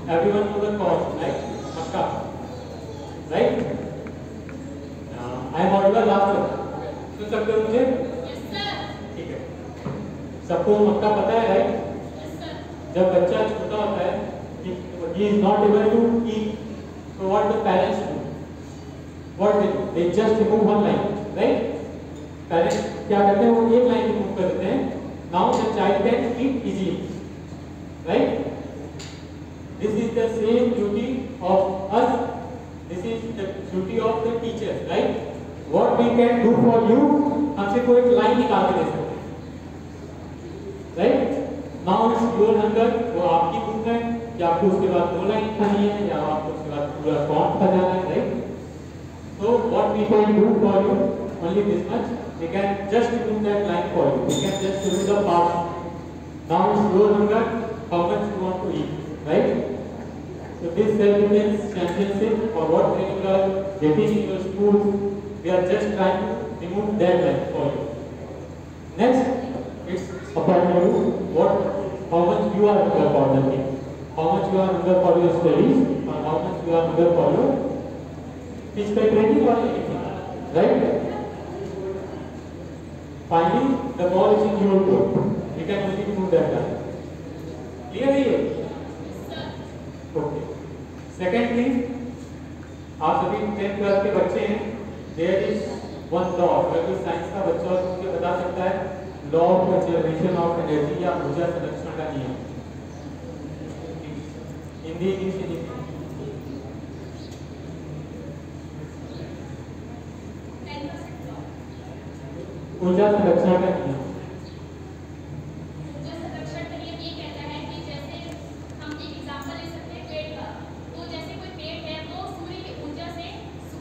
everyone knows the cause, right? Mecca, right? I am audible last one. सुन सकते हो मुझे? Yes sir. ठीक है. सबको मक्का पता है, right? Yes sir. जब बच्चा छोटा होता है, he is not able to eat. So what the parents do? What they do? They just remove one line, right? Parents क्या करते हैं? वो एक लाइन रिमूव कर देते हैं. Now the child can eat easily, right? This is the same duty of us. This is the duty of the teachers, right? What we can do for you, हमसे कोई एक लाइन निकाल के दे सकते हैं, right? Now it's your hunger. वो आपकी भूख है कि आपको उसके बाद 2 लाइन खानी है या आपको उसके बाद पूरा कॉन्ट खा जाना है, right? So what we can do for you only this much. We can just remove that line for you. We can just remove the part. Now it's your hunger. How much you want to eat, right? So this self-defense championship or what training you are getting in your school, we are just trying to remove that line for you. Next, it's about you. How much you are hunger for the thing. How much you are hunger for your studies, or how much you are hunger for your physical training or anything, right? Finally, the ball is in your court. We can only remove that line. Clear है ये? Okay. Second thing, आप सभी 10th class के बच्चे हैं. There is one law. अगर कोई science का बच्चा हो तो मुझे बता सकता है law of conservation of energy या ऊर्जा संरक्षण का नियम. हिंदी इंग्लिश हिंदी. ऊर्जा संरक्षण का नियम. ऊर्जा संरक्षण का नियम ये कहता है कि जैसे हम एक एग्जांपल ले सकते हैं पेड़ का. तो जैसे कोई पेड़ है वो सूर्य की ऊर्जा से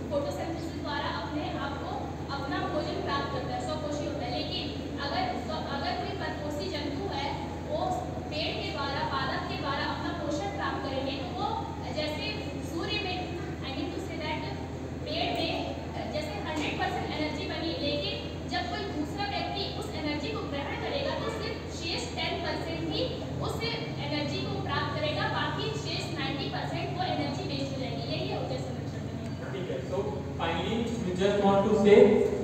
फोटोसिंथेसिस द्वारा अपने आप को अपना भोजन प्राप्त करता है, स्वपोषी होता है. लेकिन अगर कोई परपोषी जंतु है वो पेड़ के द्वारा पादप के द्वारा अपना पोषण प्राप्त करेंगे तो वो जैसे सूर्य में I mean to say that पेड़ में जैसे 100% एनर्जी बनी, लेकिन जब कोई दूसरा व्यक्ति उस एनर्जी को ग्रहण करेगा तो सिर्फ शेष 10% ही उस एनर्जी को प्राप्त करेगा, बाकी शेष 90% वो एनर्जी वेस्ट हो जाएगी. यही है ऊर्जा संरक्षण का नियम. ठीक है. So finally, we just want to say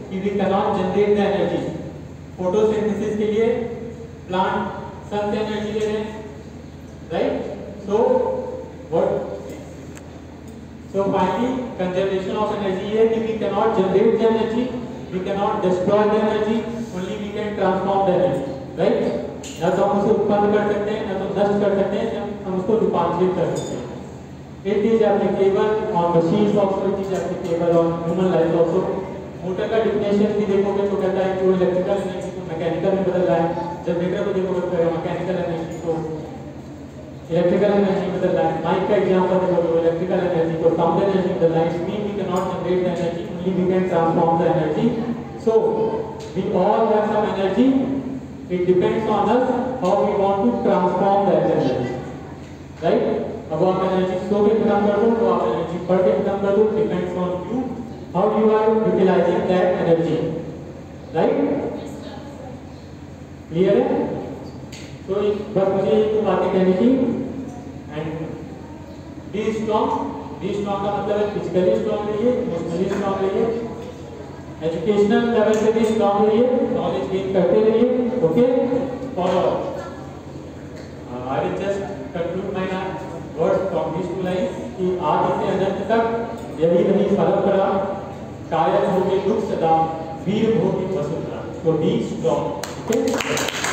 कि we cannot generate the energy. Photosynthesis के लिए plant sun से energy ले रहे हैं, right? So finally, conservation of energy है कि we cannot generate the energy. We cannot destroy the energy, only we can transform the energy, right? ना तो हम उसे उत्पन्न कर सकते हैं, ना तो नष्ट कर सकते हैं, हम उसको रूपांतरित कर सकते हैं. It is applicable on machines also, it is applicable on human life also. Motor का डिफिनेशन भी देखोगे तो कहता है कि वो इलेक्ट्रिकल एनर्जी को मैकेनिकल में बदल रहा है. जनरेटर को देखोगे तो मैकेनिकल एनर्जी को इलेक्ट्रिकल एनर्जी में बदल रहा है. माइक का एग्जांपल देखोगे तो इलेक्ट्रिकल एनर्जी को साउंड एनर्जी में बदल रहा है. Means we cannot generate the energy, only we can transform the energy. So we all have some energy. It depends on us how we want to transform that energy, right? अब आप energy so के खत्म कर दो तो आप energy पढ़ के खत्म कर दो. Depends on you how you are utilizing that energy, right? Clear है? तो बस मुझे ये बातें कहनी थी. And be strong. Be strong का मतलब है फिजिकली स्ट्रॉन्ग रहिए, इमोशनली स्ट्रॉन्ग रहिए, एजुकेशनल लेवल से भी स्ट्रॉन्ग रहिए, नॉलेज गेन करते रहिए. Okay, follow. I will just conclude my words from these 2 lines कि आदि से अनंत तक यही नहीं परंपरा, कायम होगी दुख सदा, वीर भोगी वसुंधरा. तो बी स्ट्रॉन्ग. ओके.